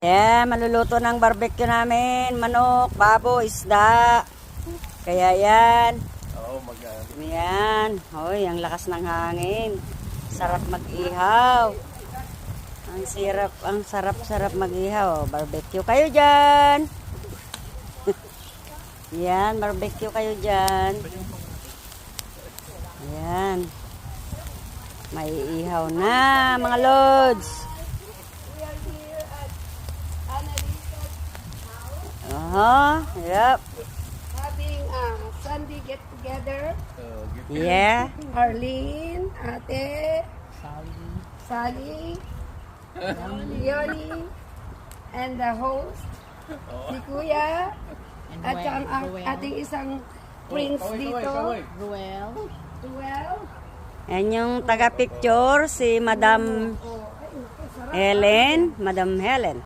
Yeah, maluluto ng barbecue namin. Manok, babo, isda. Kaya yan. Oo, mag-ano. Yan. Hoy, ang lakas ng hangin. Sarap mag-ihaw. Ang sarap mag-ihaw. Barbecue kayo dyan. Yan, barbecue kayo dyan. Yan. Maiihaw na, mga lods. We are here at Annalisa's house Yep. having a Sunday get together. Yeah. Arlene, Ate, Sally, Leonie, and the host, si Kuya, at ang ating isang prince dito, Ruel. Ruel. Yan yung taga-picture, si Madam Oh, ay, naku, sarap. Helen. Madam Helen.